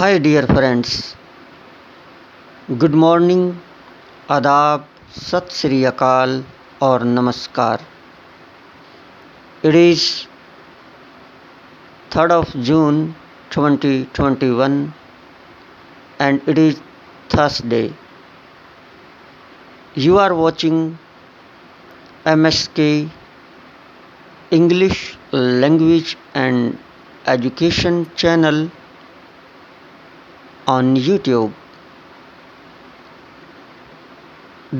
हाय dear friends, good morning, आदाब, सत श्री अकाल और नमस्कार। It is 3rd of June 2021 and it is Thursday. You are watching MSK English Language and Education channel on YouTube.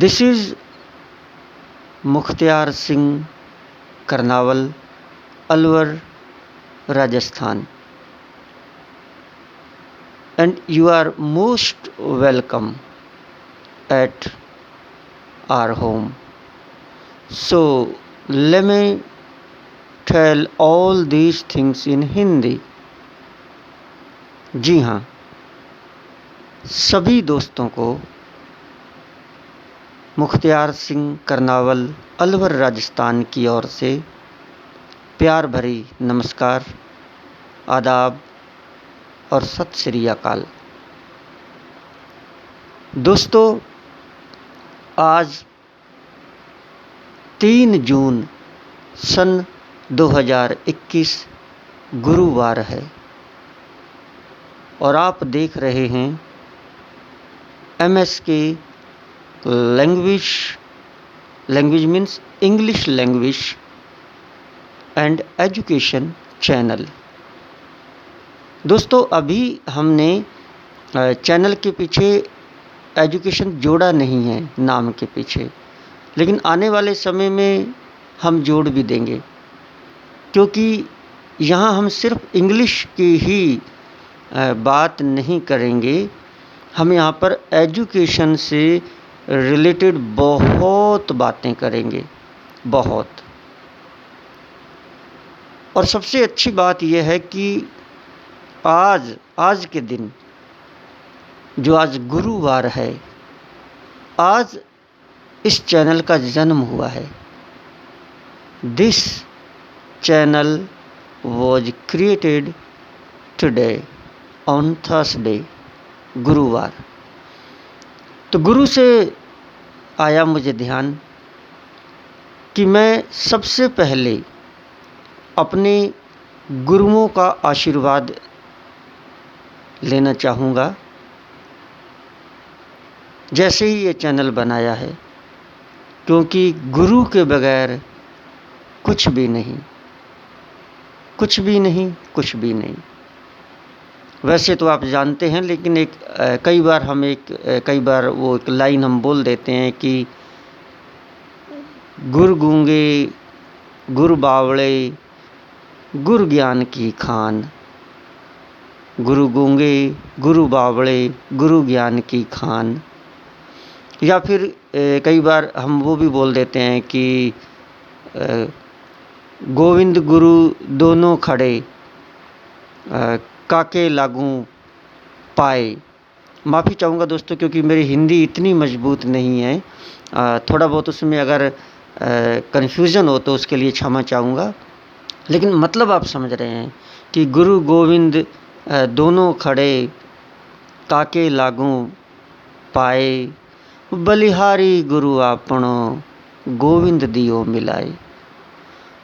This is Mukhtiyar Singh Karnawal, Alwar, Rajasthan, and you are most welcome at our home. So let me tell all these things in Hindi. जी हाँ, सभी दोस्तों को मुख्तियार सिंह करनावल, अलवर, राजस्थान की ओर से प्यार भरी नमस्कार, आदाब और सत श्री अकाल। दोस्तों, आज 3 जून सन 2021 गुरुवार है और आप देख रहे हैं MSK language means English language and education channel. दोस्तों, अभी हमने चैनल के पीछे एजुकेशन जोड़ा नहीं है नाम के पीछे, लेकिन आने वाले समय में हम जोड़ भी देंगे, क्योंकि यहाँ हम सिर्फ इंग्लिश की ही बात नहीं करेंगे। हम यहाँ पर एजुकेशन से रिलेटेड बहुत बातें करेंगे, बहुत। और सबसे अच्छी बात यह है कि आज के दिन, जो आज गुरुवार है, आज इस चैनल का जन्म हुआ है। This channel was created today on Thursday, गुरुवार। तो गुरु से आया मुझे ध्यान कि मैं सबसे पहले अपने गुरुओं का आशीर्वाद लेना चाहूँगा। जैसे ही ये चैनल बनाया है, क्योंकि गुरु के बगैर कुछ भी नहीं, कुछ भी नहीं, कुछ भी नहीं। वैसे तो आप जानते हैं, लेकिन कई बार वो एक लाइन हम बोल देते हैं कि गुर गूंगे गुर बावड़े गुर ज्ञान की खान। गुरु गूंगे गुरु बावड़े गुरु ज्ञान की खान। या फिर कई बार हम वो भी बोल देते हैं कि गोविंद गुरु दोनों खड़े काके लागू पाए। माफ़ी चाहूँगा दोस्तों, क्योंकि मेरी हिंदी इतनी मजबूत नहीं है। थोड़ा बहुत उसमें अगर कन्फ्यूज़न हो तो उसके लिए क्षमा चाहूँगा, लेकिन मतलब आप समझ रहे हैं कि गुरु गोविंद दोनों खड़े काके लागू पाए, बलिहारी गुरु आपनो गोविंद दियो मिलाए।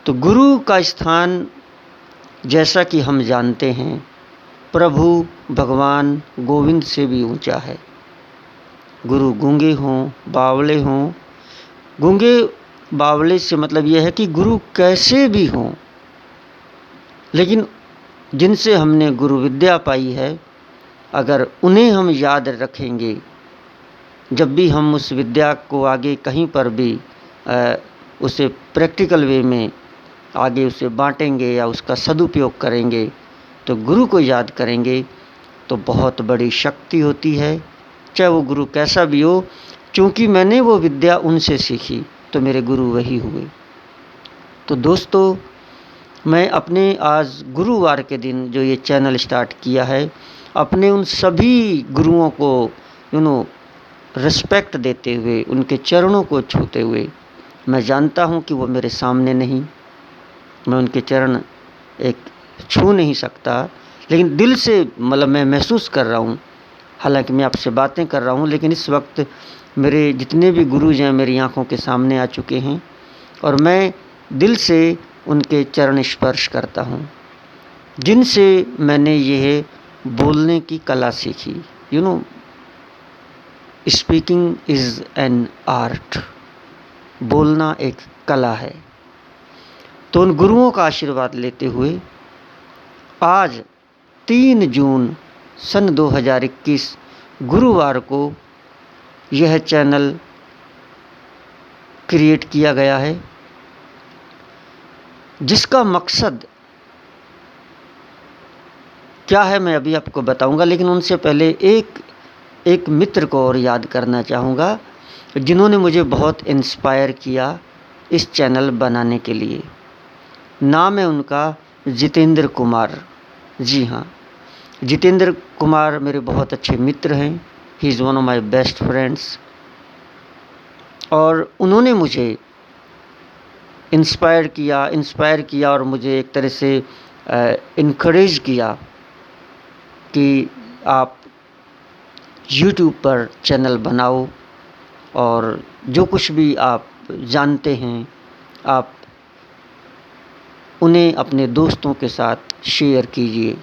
तो गुरु का स्थान, जैसा कि हम जानते हैं, प्रभु भगवान गोविंद से भी ऊंचा है। गुरु गूंगे हों बावले हों, गूंगे बावले से मतलब यह है कि गुरु कैसे भी हों, लेकिन जिनसे हमने गुरु विद्या पाई है, अगर उन्हें हम याद रखेंगे, जब भी हम उस विद्या को आगे कहीं पर भी उसे प्रैक्टिकल वे में आगे उसे बांटेंगे या उसका सदुपयोग करेंगे, तो गुरु को याद करेंगे, तो बहुत बड़ी शक्ति होती है, चाहे वो गुरु कैसा भी हो। क्योंकि मैंने वो विद्या उनसे सीखी, तो मेरे गुरु वही हुए। तो दोस्तों, मैं अपने आज गुरुवार के दिन जो ये चैनल स्टार्ट किया है, अपने उन सभी गुरुओं को रिस्पेक्ट देते हुए, उनके चरणों को छूते हुए, मैं जानता हूँ कि वो मेरे सामने नहीं, मैं उनके चरण छू नहीं सकता, लेकिन दिल से मतलब मैं महसूस कर रहा हूँ, हालांकि मैं आपसे बातें कर रहा हूँ, लेकिन इस वक्त मेरे जितने भी गुरुज हैं मेरी आँखों के सामने आ चुके हैं और मैं दिल से उनके चरण स्पर्श करता हूँ, जिनसे मैंने यह बोलने की कला सीखी। You know, speaking is an art. बोलना एक कला है। तो उन गुरुओं का आशीर्वाद लेते हुए आज 3 जून सन 2021 गुरुवार को यह चैनल क्रिएट किया गया है, जिसका मकसद क्या है मैं अभी आपको बताऊंगा। लेकिन उनसे पहले एक मित्र को और याद करना चाहूँगा, जिन्होंने मुझे बहुत इंस्पायर किया इस चैनल बनाने के लिए। नाम है उनका जितेंद्र कुमार। जी हाँ, जितेंद्र कुमार मेरे बहुत अच्छे मित्र हैं। He is one of my best friends. और उन्होंने मुझे इंस्पायर किया और मुझे एक तरह से इनकरेज किया कि आप YouTube पर चैनल बनाओ और जो कुछ भी आप जानते हैं आप उन्हें अपने दोस्तों के साथ शेयर कीजिए।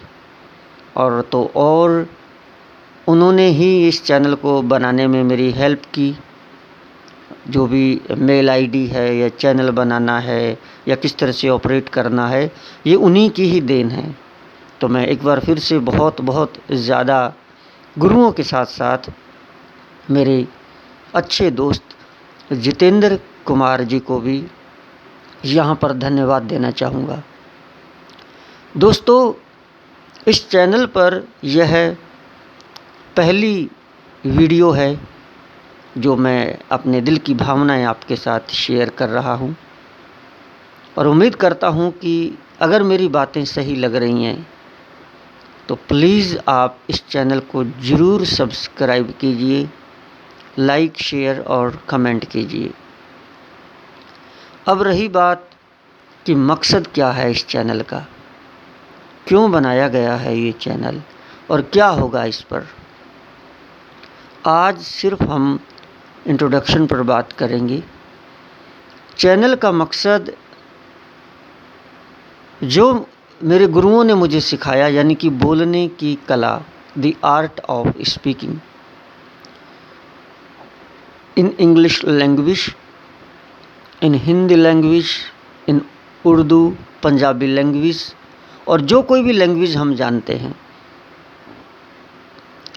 और उन्होंने ही इस चैनल को बनाने में मेरी हेल्प की। जो भी मेल आईडी है या चैनल बनाना है या किस तरह से ऑपरेट करना है, ये उन्हीं की ही देन है। तो मैं एक बार फिर से बहुत बहुत ज़्यादा गुरुओं के साथ साथ मेरे अच्छे दोस्त जितेंद्र कुमार जी को भी यहाँ पर धन्यवाद देना चाहूँगा। दोस्तों, इस चैनल पर यह पहली वीडियो है जो मैं अपने दिल की भावनाएं आपके साथ शेयर कर रहा हूँ और उम्मीद करता हूँ कि अगर मेरी बातें सही लग रही हैं तो प्लीज़ आप इस चैनल को ज़रूर सब्सक्राइब कीजिए, लाइक, शेयर और कमेंट कीजिए। अब रही बात कि मकसद क्या है इस चैनल का, क्यों बनाया गया है ये चैनल और क्या होगा इस पर। आज सिर्फ हम इंट्रोडक्शन पर बात करेंगे। चैनल का मकसद जो मेरे गुरुओं ने मुझे सिखाया, यानी कि बोलने की कला, the art of speaking in English language, in Hindi language, in Urdu, Punjabi language और जो कोई भी लैंग्वेज हम जानते हैं,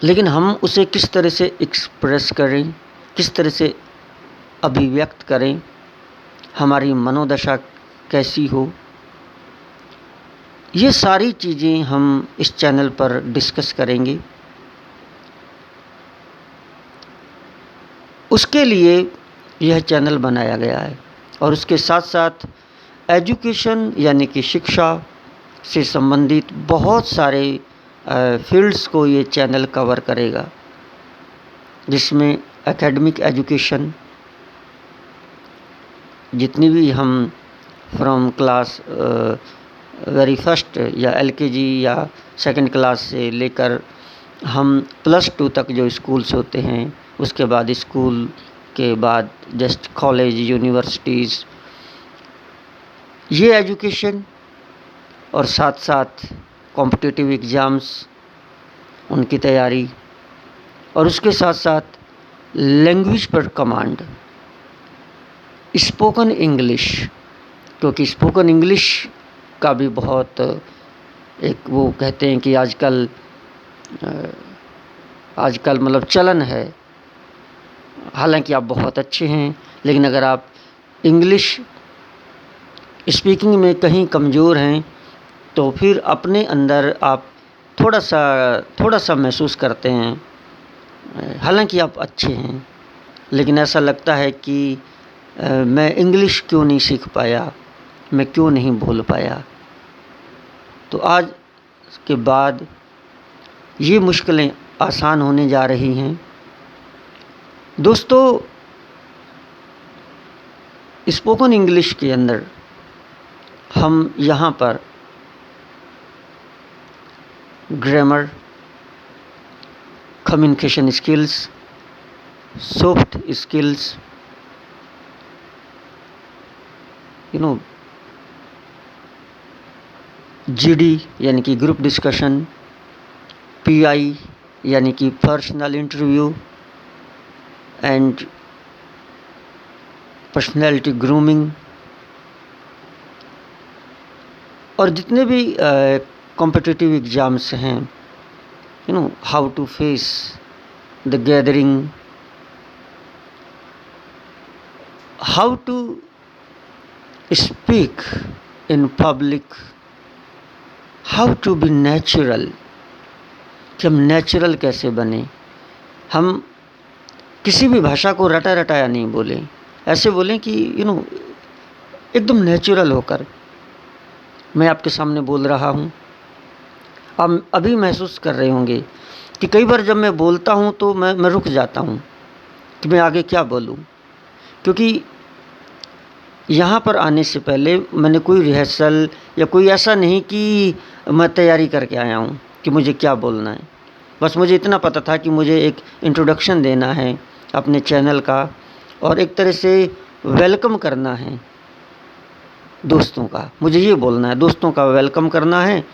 लेकिन हम उसे किस तरह से एक्सप्रेस करें, किस तरह से अभिव्यक्त करें, हमारी मनोदशा कैसी हो, ये सारी चीज़ें हम इस चैनल पर डिस्कस करेंगे। उसके लिए यह चैनल बनाया गया है और उसके साथ साथ एजुकेशन यानी कि शिक्षा से संबंधित बहुत सारे फील्ड्स को ये चैनल कवर करेगा, जिसमें एकेडमिक एजुकेशन, जितनी भी हम फ्रॉम क्लास वेरी फर्स्ट या LKG या सेकंड क्लास से लेकर हम +2 तक जो स्कूल्स होते हैं, उसके बाद स्कूल के बाद जस्ट कॉलेज, यूनिवर्सिटीज़, ये एजुकेशन और साथ साथ कॉम्पिटिटिव एग्ज़ाम्स, उनकी तैयारी और उसके साथ साथ लैंग्वेज पर कमांड, स्पोकन इंग्लिश, क्योंकि स्पोकन इंग्लिश का भी बहुत एक वो कहते हैं कि आजकल मतलब चलन है। हालांकि आप बहुत अच्छे हैं, लेकिन अगर आप इंग्लिश स्पीकिंग में कहीं कमज़ोर हैं तो फिर अपने अंदर आप थोड़ा सा महसूस करते हैं, हालांकि आप अच्छे हैं, लेकिन ऐसा लगता है कि मैं इंग्लिश क्यों नहीं सीख पाया, मैं क्यों नहीं बोल पाया। तो आज के बाद ये मुश्किलें आसान होने जा रही हैं। दोस्तों, स्पोकन इंग्लिश के अंदर हम यहाँ पर grammar, communication skills, soft skills, GD यानी कि ग्रुप डिस्कशन, PI यानी कि personal interview and personality grooming, और जितने भी कॉम्पिटिटिव एग्ज़ाम्स हैं, how to face the gathering, how to speak in public, how to be natural, कि हम नेचुरल कैसे बने। हम किसी भी भाषा को रटा रटाया नहीं बोलें, ऐसे बोलें कि एकदम नेचुरल होकर मैं आपके सामने बोल रहा हूँ। आप अभी महसूस कर रहे होंगे कि कई बार जब मैं बोलता हूँ तो मैं रुक जाता हूँ कि मैं आगे क्या बोलूँ, क्योंकि यहाँ पर आने से पहले मैंने कोई रिहर्सल या कोई ऐसा नहीं कि मैं तैयारी करके आया हूँ कि मुझे क्या बोलना है। बस मुझे इतना पता था कि मुझे एक इंट्रोडक्शन देना है अपने चैनल का, और एक तरह से वेलकम करना है दोस्तों का। मुझे ये बोलना है, दोस्तों का वेलकम करना है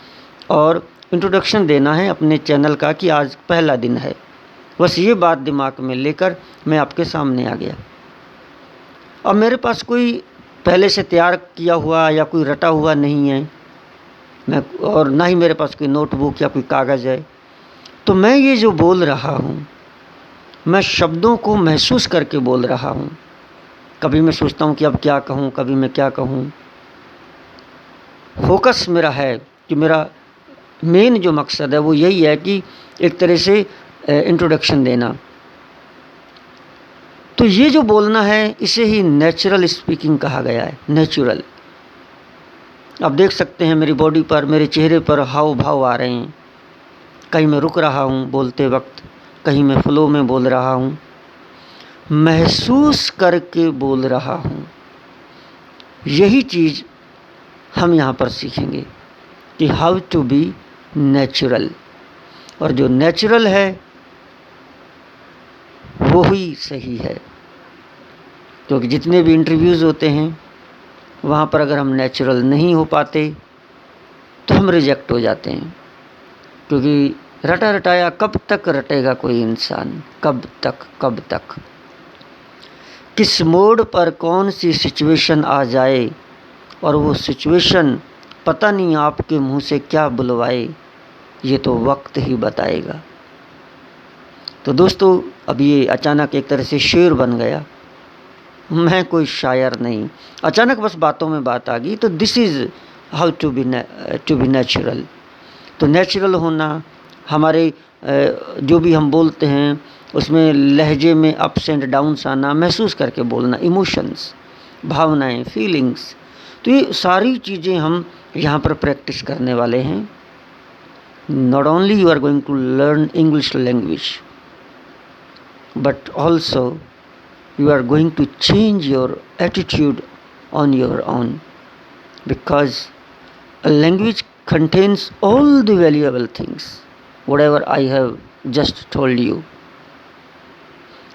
और इंट्रोडक्शन देना है अपने चैनल का कि आज पहला दिन है। बस ये बात दिमाग में लेकर मैं आपके सामने आ गया। अब मेरे पास कोई पहले से तैयार किया हुआ या कोई रटा हुआ नहीं है, और ना ही मेरे पास कोई नोटबुक या कोई कागज़ है। तो मैं ये जो बोल रहा हूँ, मैं शब्दों को महसूस करके बोल रहा हूँ। कभी मैं सोचता हूँ कि अब क्या कहूँ, कभी मैं क्या कहूँ। फोकस मेरा है कि मेरा मेन जो मकसद है वो यही है कि एक तरह से इंट्रोडक्शन देना। तो ये जो बोलना है इसे ही नेचुरल स्पीकिंग कहा गया है। नेचुरल, आप देख सकते हैं मेरी बॉडी पर, मेरे चेहरे पर हाव भाव आ रहे हैं। कहीं मैं रुक रहा हूँ बोलते वक्त, कहीं मैं फ्लो में बोल रहा हूँ, महसूस करके बोल रहा हूँ। यही चीज़ हम यहाँ पर सीखेंगे कि हाउ टू बी नेचुरल। और जो नेचुरल है वो ही सही है, क्योंकि जितने भी इंटरव्यूज़ होते हैं वहाँ पर अगर हम नेचुरल नहीं हो पाते तो हम रिजेक्ट हो जाते हैं। क्योंकि रटा रटाया कब तक रटेगा कोई इंसान, कब तक। किस मोड़ पर कौन सी सिचुएशन आ जाए और वो सिचुएशन पता नहीं आपके मुंह से क्या बुलवाए, ये तो वक्त ही बताएगा। तो दोस्तों, अब ये अचानक एक तरह से शेर बन गया। मैं कोई शायर नहीं, अचानक बस बातों में बात आ गई। तो this is how to be natural. तो नेचुरल होना, हमारे जो भी हम बोलते हैं उसमें लहजे में अप्स एंड डाउन्स आना, महसूस करके बोलना, इमोशंस, भावनाएं, फीलिंग्स। तो ये सारी चीज़ें हम यहाँ पर प्रैक्टिस करने वाले हैं। Not only you are going to learn English language, but also you are going to change your attitude on your own, because a language contains all the valuable things whatever I have just told you.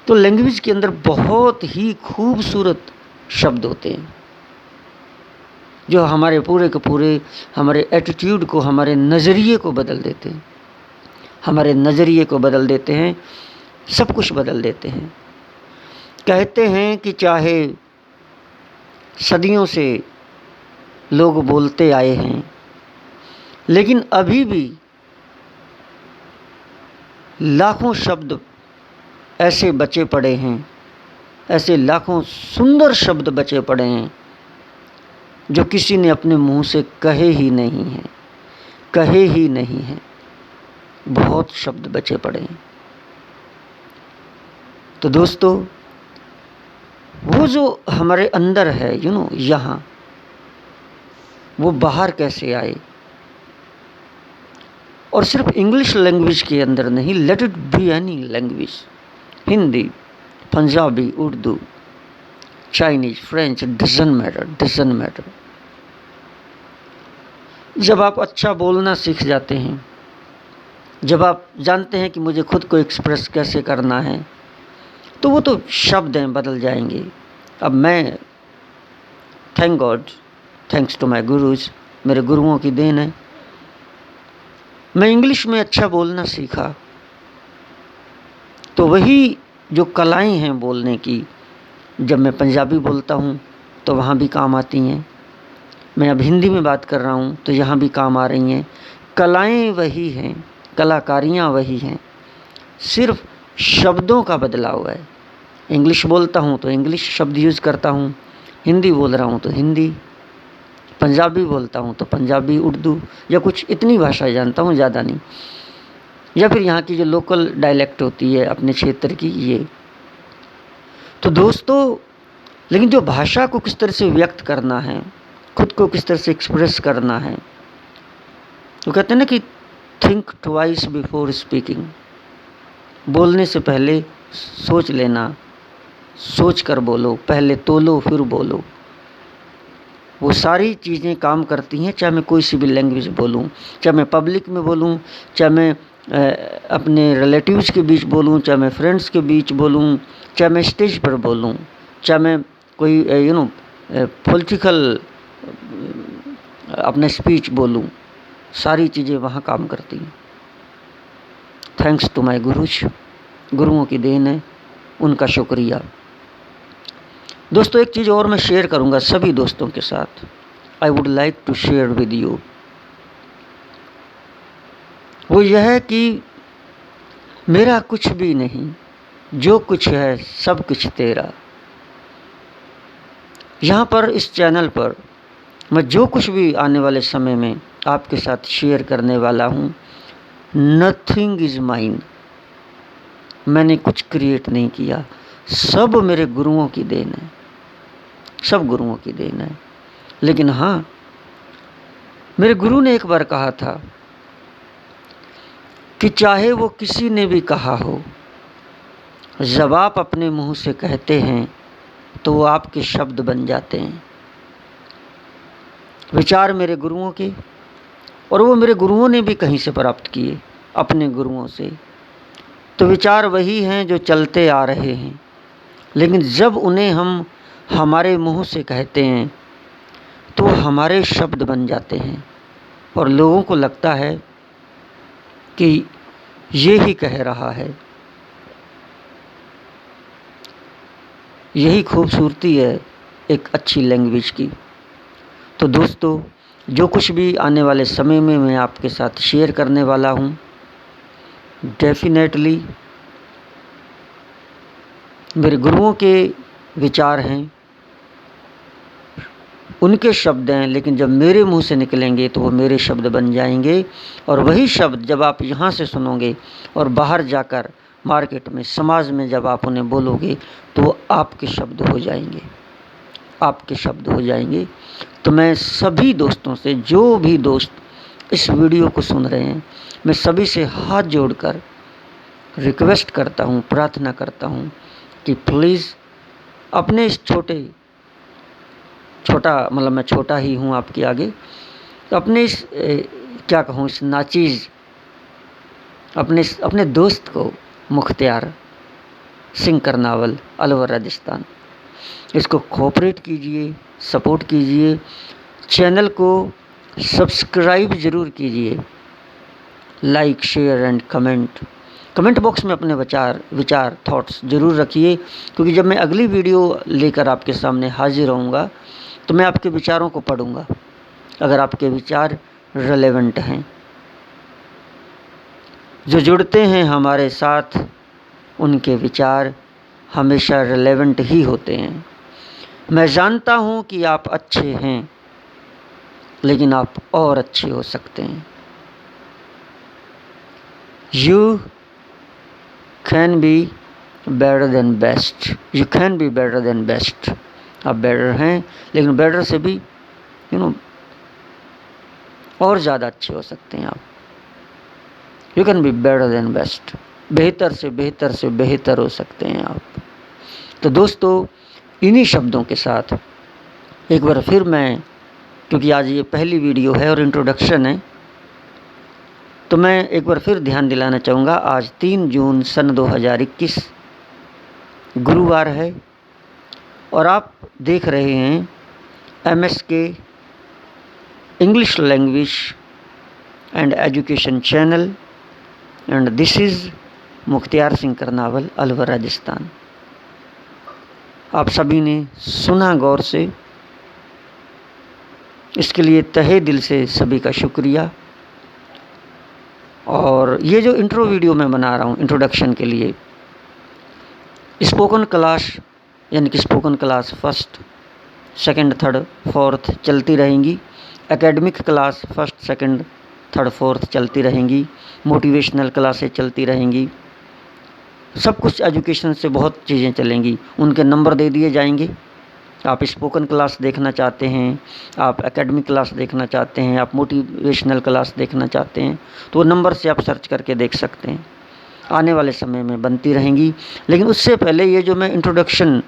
तो language के अंदर बहुत ही खूबसूरत शब्द होते हैं जो हमारे पूरे के पूरे हमारे एटीट्यूड को, हमारे नज़रिए को बदल देते हैं। हमारे नज़रिए को बदल देते हैं, सब कुछ बदल देते हैं। कहते हैं कि चाहे सदियों से लोग बोलते आए हैं, लेकिन अभी भी लाखों शब्द ऐसे बचे पड़े हैं, ऐसे लाखों सुंदर शब्द बचे पड़े हैं जो किसी ने अपने मुंह से कहे ही नहीं हैं। बहुत शब्द बचे पड़े हैं। तो दोस्तों, वो जो हमारे अंदर है यहाँ, वो बाहर कैसे आए। और सिर्फ इंग्लिश लैंग्वेज के अंदर नहीं, let it be any language, Hindi, Punjabi, Urdu, Chinese, French, doesn't matter. जब आप अच्छा बोलना सीख जाते हैं जब आप जानते हैं कि मुझे खुद को एक्सप्रेस कैसे करना है, तो वो तो शब्द हैं, बदल जाएंगे। अब मैं thank God, thanks to my gurus, मेरे गुरुओं की देन है, मैं इंग्लिश में अच्छा बोलना सीखा। तो वही जो कलाएं हैं बोलने की, जब मैं पंजाबी बोलता हूँ तो वहाँ भी काम आती हैं। मैं अब हिंदी में बात कर रहा हूँ तो यहाँ भी काम आ रही हैं। कलाएं वही हैं, कलाकारियाँ वही हैं, सिर्फ शब्दों का बदलाव है। इंग्लिश बोलता हूँ तो इंग्लिश शब्द यूज़ करता हूँ, हिंदी बोल रहा हूँ तो हिंदी, पंजाबी बोलता हूँ तो पंजाबी, उर्दू या कुछ इतनी भाषाएं जानता हूँ, ज़्यादा नहीं। या फिर यहाँ की जो लोकल डायलेक्ट होती है अपने क्षेत्र की, ये। तो दोस्तों, लेकिन जो भाषा को किस तरह से व्यक्त करना है, खुद को किस तरह से एक्सप्रेस करना है, वो कहते हैं ना कि थिंक ट्वाइस बिफोर स्पीकिंग, बोलने से पहले सोच लेना, सोच कर बोलो, पहले तोलो फिर बोलो। वो सारी चीज़ें काम करती हैं, चाहे मैं कोई सी भी लैंग्वेज बोलूँ, चाहे मैं पब्लिक में बोलूँ, चाहे मैं अपने रिलेटिव्स के बीच बोलूँ, चाहे मैं फ्रेंड्स के बीच बोलूँ, चाहे मैं स्टेज पर बोलूँ, चाहे मैं कोई पॉलिटिकल अपना स्पीच बोलूँ, सारी चीज़ें वहाँ काम करती हैं। थैंक्स टू माय गुरुज, गुरुओं की देन है, उनका शुक्रिया। दोस्तों, एक चीज़ और मैं शेयर करूंगा सभी दोस्तों के साथ। I would like to share with you. वो यह है कि मेरा कुछ भी नहीं, जो कुछ है सब कुछ तेरा। यहाँ पर इस चैनल पर मैं जो कुछ भी आने वाले समय में आपके साथ शेयर करने वाला हूँ, नथिंग इज़ माइन। मैंने कुछ क्रिएट नहीं किया, सब मेरे गुरुओं की देन है, सब गुरुओं की देन है। लेकिन हाँ, मेरे गुरु ने एक बार कहा था कि चाहे वो किसी ने भी कहा हो, जब आप अपने मुंह से कहते हैं तो वो आपके शब्द बन जाते हैं। विचार मेरे गुरुओं के, और वो मेरे गुरुओं ने भी कहीं से प्राप्त किए, अपने गुरुओं से। तो विचार वही हैं जो चलते आ रहे हैं, लेकिन जब उन्हें हम हमारे मुंह से कहते हैं तो हमारे शब्द बन जाते हैं, और लोगों को लगता है कि ये ही कह रहा है। यही खूबसूरती है एक अच्छी लैंग्वेज की। तो दोस्तों, जो कुछ भी आने वाले समय में मैं आपके साथ शेयर करने वाला हूँ, डेफिनेटली मेरे गुरुओं के विचार हैं, उनके शब्द हैं, लेकिन जब मेरे मुंह से निकलेंगे तो वो मेरे शब्द बन जाएंगे। और वही शब्द जब आप यहाँ से सुनोगे और बाहर जाकर मार्केट में, समाज में जब आप उन्हें बोलोगे तो वो आपके शब्द हो जाएंगे, आपके शब्द हो जाएंगे। तो मैं सभी दोस्तों से, जो भी दोस्त इस वीडियो को सुन रहे हैं, मैं सभी से हाथ जोड़कर रिक्वेस्ट करता हूँ, प्रार्थना करता हूँ कि प्लीज़ अपने इस छोटा मतलब मैं छोटा ही हूँ आपके आगे, तो अपने इस क्या कहूँ, इस नाचीज़ अपने दोस्त को, मुख्तियार सिंह करनावल, अलवर राजस्थान, इसको कोऑपरेट कीजिए, सपोर्ट कीजिए, चैनल को सब्सक्राइब ज़रूर कीजिए, like share and comment box में अपने विचार थॉट्स ज़रूर रखिए, क्योंकि जब मैं अगली वीडियो लेकर आपके सामने हाजिर होऊंगा तो मैं आपके विचारों को पढ़ूंगा। अगर आपके विचार रेलेवेंट हैं, जो जुड़ते हैं हमारे साथ, उनके विचार हमेशा रेलेवेंट ही होते हैं। मैं जानता हूँ कि आप अच्छे हैं, लेकिन आप और अच्छे हो सकते हैं। You can be better than best. You can be better than best. आप बेटर हैं, लेकिन बेटर से भी और ज़्यादा अच्छे हो सकते हैं आप। You can be better than best. बेहतर से बेहतर से बेहतर हो सकते हैं आप। तो दोस्तों, इन्हीं शब्दों के साथ एक बार फिर मैं, क्योंकि आज ये पहली वीडियो है और इंट्रोडक्शन है, तो मैं एक बार फिर ध्यान दिलाना चाहूँगा, आज 3 जून सन 2021 गुरुवार है और आप देख रहे हैं MSK English language and education channel and this is Mukhtiyar Singh Karnawal, Alwar, Rajasthan. आप सभी ने सुना गौर से, इसके लिए तहे दिल से सभी का शुक्रिया। और ये जो इंट्रो वीडियो मैं बना रहा हूँ इंट्रोडक्शन के लिए, स्पोकन क्लास यानी कि spoken class first, second, third, fourth चलती रहेंगी। Academic class first, second, third, fourth चलती रहेंगी। मोटिवेशनल क्लासें चलती रहेंगी। सब कुछ एजुकेशन से बहुत चीज़ें चलेंगी। उनके नंबर दे दिए जाएंगे। आप स्पोकन क्लास देखना चाहते हैं, आप एकेडमिक क्लास देखना चाहते हैं, आप मोटिवेशनल क्लास देखना चाहते हैं, तो वो नंबर से आप सर्च करके देख सकते हैं। आने वाले समय में बनती रहेंगी। लेकिन उससे पहले ये जो मैं इंट्रोडक्शन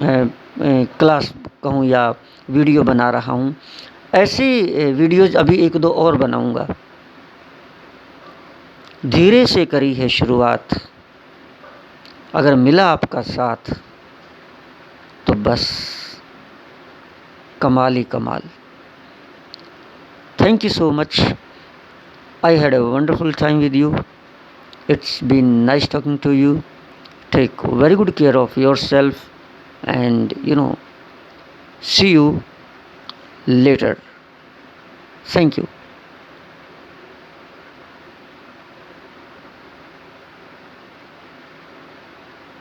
क्लास कहूँ या वीडियो बना रहा हूँ, ऐसी वीडियोज़ अभी 1-2 और बनाऊँगा। धीरे से करी है शुरुआत, अगर मिला आपका साथ तो बस कमाल ही कमाल। Thank you so much. I had a wonderful time with you. It's been nice talking to you. Take very good care of yourself and see you later. Thank you.